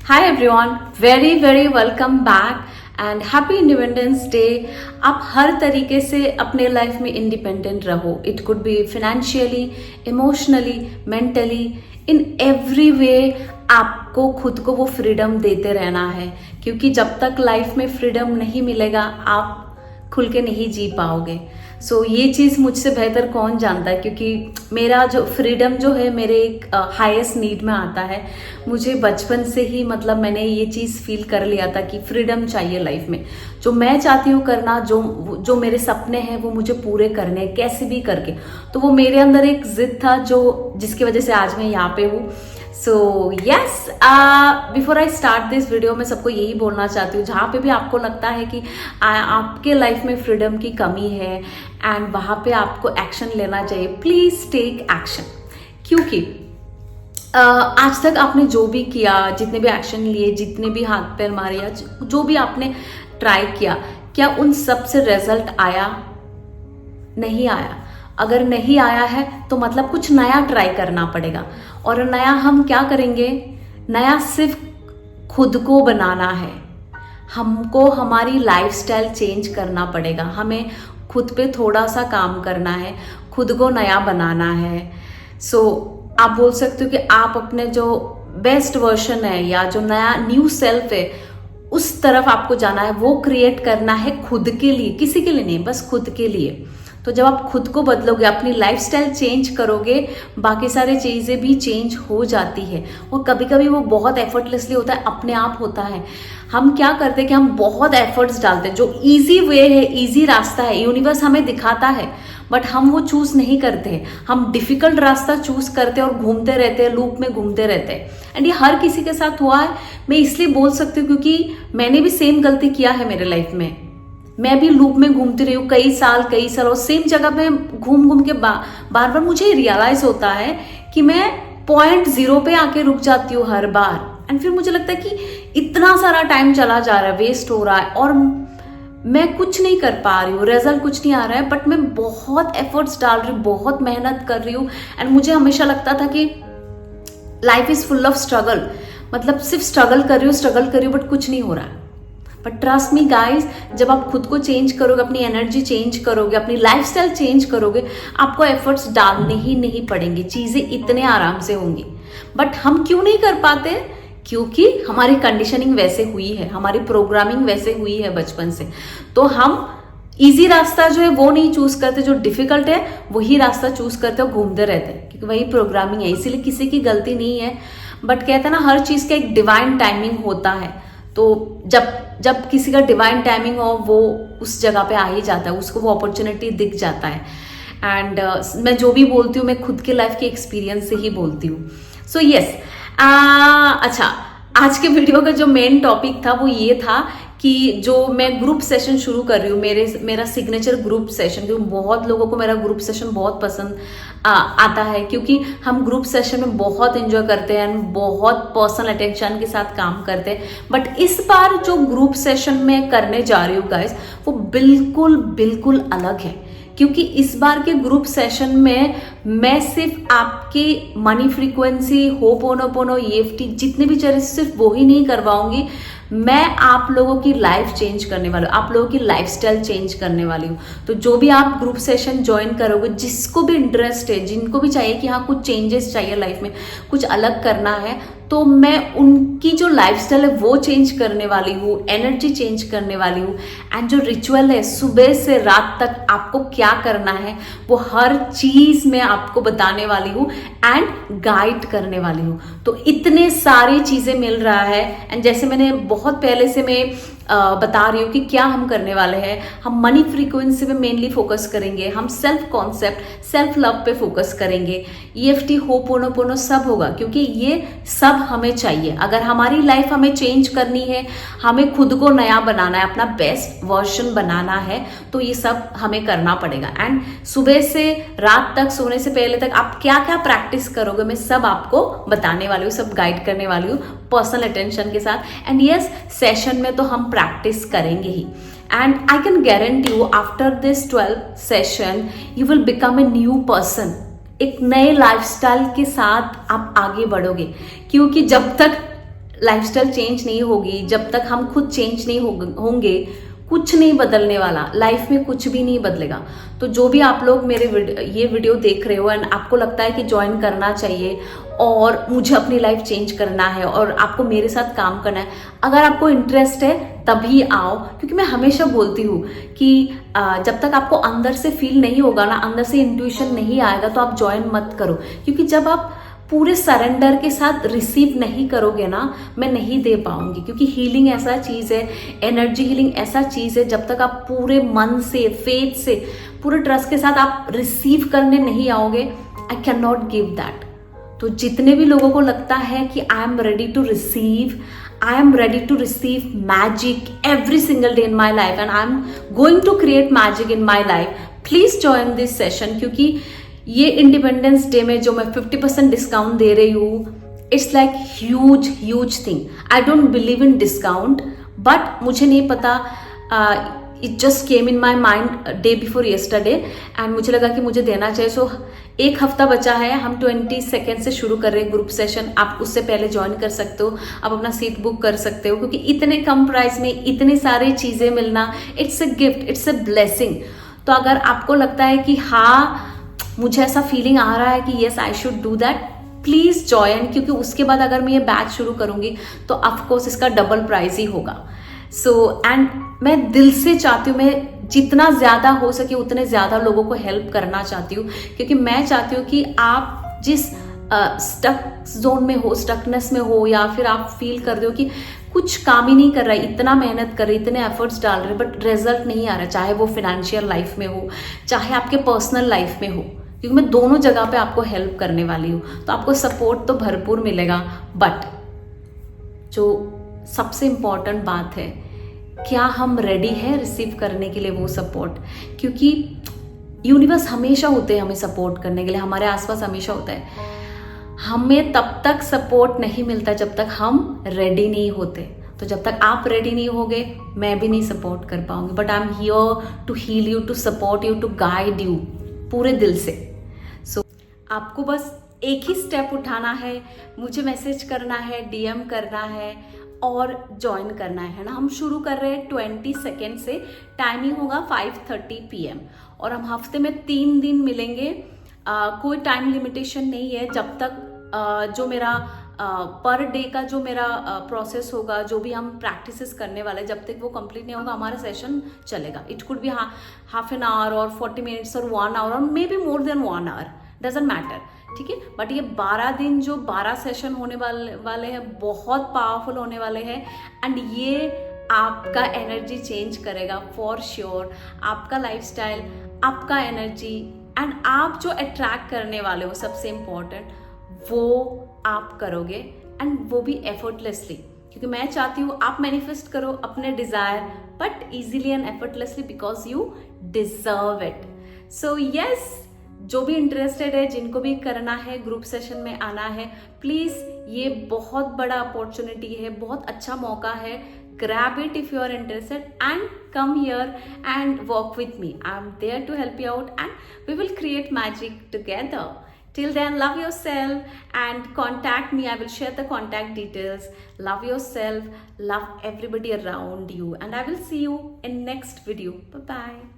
Hi everyone, very very welcome back and happy independence day. आप हर तरीके से अपने लाइफ में इंडिपेंडेंट रहो। It could be financially, emotionally, mentally, in every way आपको खुद को वो फ्रीडम देते रहना है, क्योंकि जब तक लाइफ में फ्रीडम नहीं मिलेगा आप खुल के नहीं जी पाओगे। ये चीज़ मुझसे बेहतर कौन जानता है, क्योंकि मेरा जो फ्रीडम जो है मेरे एक हाईएस्ट नीड में आता है। मुझे बचपन से ही मैंने ये चीज़ फील कर लिया था कि फ्रीडम चाहिए लाइफ में। जो मैं चाहती हूँ करना, जो मेरे सपने हैं वो मुझे पूरे करने हैं कैसे भी करके। तो वो मेरे अंदर एक जिद था जिसकी वजह से आज मैं यहाँ पे हूँ। Yes, before I start this video मैं सबको यही बोलना चाहती हूँ, जहाँ पे भी आपको लगता है कि आपके लाइफ में फ्रीडम की कमी है एंड वहाँ पे आपको एक्शन लेना चाहिए, प्लीज टेक एक्शन। क्योंकि आज तक आपने जो भी किया, जितने भी एक्शन लिए, जितने भी हाथ पैर मारे या जो भी आपने ट्राई किया, क्या उन सब से रिजल्ट आया? नहीं आया। अगर नहीं आया है तो कुछ नया ट्राई करना पड़ेगा। और नया हम क्या करेंगे? नया सिर्फ खुद को बनाना है। हमको हमारी लाइफस्टाइल चेंज करना पड़ेगा। हमें खुद पे थोड़ा सा काम करना है, खुद को नया बनाना है। आप बोल सकते हो कि आप अपने जो बेस्ट वर्जन है या जो नया न्यू सेल्फ है उस तरफ आपको जाना है। वो क्रिएट करना है खुद के लिए, किसी के लिए नहीं, बस खुद के लिए। तो जब आप खुद को बदलोगे, अपनी लाइफस्टाइल चेंज करोगे, बाकी सारी चीज़ें भी चेंज हो जाती है। और कभी कभी वो बहुत एफर्टलेसली होता है, अपने आप होता है। हम क्या करते हैं कि हम बहुत एफर्ट्स डालते हैं। जो इजी वे है, इजी रास्ता है, यूनिवर्स हमें दिखाता है, बट हम वो चूज नहीं करते हैं। हम डिफिकल्ट रास्ता चूज करते हैं और घूमते रहते हैं, लूप में घूमते रहते हैं। एंड ये हर किसी के साथ हुआ है। मैं इसलिए बोल सकती हूँ क्योंकि मैंने भी सेम गलती किया है मेरे लाइफ में। मैं भी लूप में घूमती रही हूँ कई साल और सेम जगह पे घूम के बार बार मुझे रियलाइज होता है कि मैं पॉइंट 0 पे आके रुक जाती हूँ हर बार। एंड फिर मुझे लगता है कि इतना सारा टाइम चला जा रहा है, वेस्ट हो रहा है और मैं कुछ नहीं कर पा रही हूँ, रिजल्ट कुछ नहीं आ रहा है। बट मैं बहुत एफर्ट्स डाल रही हूँ, बहुत मेहनत कर रही हूँ। एंड मुझे हमेशा लगता था कि life is full of struggle, सिर्फ स्ट्रगल कर रही हूँ बट कुछ नहीं हो रहा है। बट ट्रस्ट मी गाइज, जब आप खुद को चेंज करोगे, अपनी एनर्जी चेंज करोगे, अपनी लाइफस्टाइल चेंज करोगे, आपको एफर्ट्स डालने ही नहीं पड़ेंगे, चीजें इतने आराम से होंगी। बट हम क्यों नहीं कर पाते? क्योंकि हमारी कंडीशनिंग वैसे हुई है, हमारी प्रोग्रामिंग वैसे हुई है बचपन से। तो हम इजी रास्ता जो है वो नहीं चूज करते, जो डिफिकल्ट है वही रास्ता चूज करते और घूमते रहते हैं, क्योंकि वही प्रोग्रामिंग है। इसीलिए किसी की गलती नहीं है। बट कहते हैं ना, हर चीज का एक डिवाइन टाइमिंग होता है। तो जब किसी का डिवाइन टाइमिंग हो, वो उस जगह पे आ ही जाता है, उसको वो अपॉर्चुनिटी दिख जाता है। एंड मैं जो भी बोलती हूँ मैं खुद के लाइफ के एक्सपीरियंस से ही बोलती हूँ। यस, अच्छा, आज के वीडियो का जो मेन टॉपिक था वो ये था कि जो मैं ग्रुप सेशन शुरू कर रही हूँ, मेरा सिग्नेचर ग्रुप सेशन, क्योंकि बहुत लोगों को मेरा ग्रुप सेशन बहुत पसंद आता है, क्योंकि हम ग्रुप सेशन में बहुत एंजॉय करते हैं, बहुत पर्सनल अटेंशन के साथ काम करते हैं। बट इस बार जो ग्रुप सेशन में करने जा रही हूँ गाइस, वो बिल्कुल अलग है। क्योंकि इस बार के ग्रुप सेशन में मैं सिर्फ आपकी मनी फ्रीक्वेंसी, होपोनोपोनो, EFT, जितने भी चीजें, सिर्फ वो ही नहीं करवाऊंगी। मैं आप लोगों की लाइफ चेंज करने वाली हूँ, आप लोगों की लाइफस्टाइल चेंज करने वाली हूँ। तो जो भी आप ग्रुप सेशन ज्वाइन करोगे, जिसको भी इंटरेस्ट है, जिनको भी चाहिए कि हाँ कुछ चेंजेस चाहिए लाइफ में, कुछ अलग करना है, तो मैं उनकी जो लाइफस्टाइल है वो चेंज करने वाली हूँ, एनर्जी चेंज करने वाली हूँ। एंड जो रिचुअल है, सुबह से रात तक आपको क्या करना है, वो हर चीज मैं आपको बताने वाली हूँ एंड गाइड करने वाली हूँ। तो इतने सारी चीजें मिल रहा है। एंड जैसे मैंने बहुत पहले से मैं बता रही हूँ कि क्या हम करने वाले हैं। हम मनी फ्रीक्वेंसी पे मेनली फोकस करेंगे, हम सेल्फ कॉन्सेप्ट, सेल्फ लव पे फोकस करेंगे, EFT, होपोनोपोनो सब होगा, क्योंकि ये सब हमें चाहिए। अगर हमारी लाइफ हमें चेंज करनी है, हमें खुद को नया बनाना है, अपना बेस्ट वर्जन बनाना है, तो ये सब हमें करना पड़ेगा। एंड सुबह से रात तक, सोने से पहले तक आप क्या क्या प्रैक्टिस करोगे, मैं सब आपको बताने वाली हूँ, सब गाइड करने वाली हूँ पर्सनल अटेंशन के साथ। एंड यस, सेशन में तो हम प्रैक्टिस करेंगे ही। And I can guarantee you, after this 12th session you will become a new person. एक नए लाइफस्टाइल के साथ आप आगे बढ़ोगे, क्योंकि जब तक लाइफस्टाइल चेंज नहीं होगी, जब तक हम खुद चेंज नहीं होंगे, कुछ नहीं बदलने वाला, लाइफ में कुछ भी नहीं बदलेगा। तो जो भी आप लोग मेरे ये वीडियो देख रहे हो एंड आपको लगता है कि ज्वाइन करना चाहिए और मुझे अपनी लाइफ चेंज करना है और आपको मेरे साथ काम करना है, अगर आपको इंटरेस्ट है तभी आओ। क्योंकि मैं हमेशा बोलती हूँ कि जब तक आपको अंदर से फील नहीं होगा ना, अंदर से इंट्यूशन नहीं आएगा, तो आप ज्वाइन मत करो। क्योंकि जब आप पूरे सरेंडर के साथ रिसीव नहीं करोगे ना, मैं नहीं दे पाऊंगी। क्योंकि हीलिंग ऐसा चीज है, एनर्जी हीलिंग ऐसा चीज है, जब तक आप पूरे मन से, फेथ से, पूरे ट्रस्ट के साथ आप रिसीव करने नहीं आओगे, I can not give that. तो जितने भी लोगों को लगता है कि I am ready to receive, I am ready to receive magic every single day in my life and I am going to create magic in my life, please join this session। क्योंकि ये independence day में जो मैं 50% discount दे रही हूँ, it's like huge thing. I don't believe in discount, but मुझे नहीं पता, it just came in my mind day before yesterday and मुझे लगा कि मुझे देना चाहिए। सो एक हफ्ता बचा है, हम 22 से शुरू कर रहे हैं ग्रुप सेशन। आप उससे पहले ज्वाइन कर सकते हो, आप अपना सीट बुक कर सकते हो। क्योंकि इतने कम प्राइस में इतनी सारी चीजें मिलना, it's a gift, it's a blessing. तो अगर आपको लगता है कि हाँ मुझे ऐसा फीलिंग आ रहा है कि yes I should do that, please join. क्योंकि उसके बाद अगर मैं ये बैच शुरू करूंगी तो ऑफकोर्स इसका डबल प्राइस ही होगा। सो एंड मैं दिल से चाहती हूँ, मैं जितना ज्यादा हो सके उतने ज्यादा लोगों को हेल्प करना चाहती हूँ। क्योंकि मैं चाहती हूँ कि आप जिस स्टक जोन में हो, स्टकनेस में हो, या फिर आप फील कर रहे हो कि कुछ काम ही नहीं कर रहा है, इतना मेहनत कर रहे, इतने एफर्ट्स डाल रहे बट रिजल्ट नहीं आ रहा, चाहे वो फाइनेंशियल लाइफ में हो, चाहे आपके पर्सनल लाइफ में हो, क्योंकि मैं दोनों जगह पे आपको हेल्प करने वाली हूँ। तो आपको सपोर्ट तो भरपूर मिलेगा, बट जो सबसे इम्पॉर्टेंट बात है, क्या हम रेडी हैं रिसीव करने के लिए वो सपोर्ट। क्योंकि यूनिवर्स हमेशा होते हैं हमें सपोर्ट करने के लिए, हमारे आसपास हमेशा होता है। हमें तब तक सपोर्ट नहीं मिलता जब तक हम रेडी नहीं होते। तो जब तक आप रेडी नहीं होगे, मैं भी नहीं सपोर्ट कर पाऊंगी। But I am here to heal you, to support you, to guide you पूरे दिल से। सो आपको बस एक ही स्टेप उठाना है, मुझे मैसेज करना है, डीएम करना है और ज्वाइन करना है ना। हम शुरू कर रहे हैं 22 से, टाइमिंग होगा 5:30 PM और हम हफ्ते में 3 दिन मिलेंगे। कोई टाइम लिमिटेशन नहीं है, जब तक जो मेरा पर डे का जो मेरा प्रोसेस होगा, जो भी हम प्रैक्टिसेस करने वाले, जब तक वो कंप्लीट नहीं होगा हमारा सेशन चलेगा। It could be half an hour और 40 मिनट्स और 1 आवर और maybe more than 1 hour, doesn't matter, ठीक है। बट ये 12 दिन जो 12 सेशन होने वाले हैं, बहुत पावरफुल होने वाले हैं एंड ये आपका एनर्जी चेंज करेगा फॉर श्योर। आपका लाइफस्टाइल, आपका एनर्जी एंड आप जो अट्रैक्ट करने वाले हो, सबसे इम्पोर्टेंट वो आप करोगे एंड वो भी एफर्टलेसली। क्योंकि मैं चाहती हूँ आप मैनिफेस्ट करो अपने desire, but easily and effortlessly, because you deserve it. So yes, जो भी इंटरेस्टेड है, जिनको भी करना है, ग्रुप सेशन में आना है, प्लीज, ये बहुत बड़ा अपॉर्चुनिटी है, बहुत अच्छा मौका है। grab it if you are interested and come here and work with me. I'm there to help you out and we will create magic together. Till then, love yourself and contact me. I will share the contact details. Love yourself, love everybody around you, and I will see you in next video. Bye bye.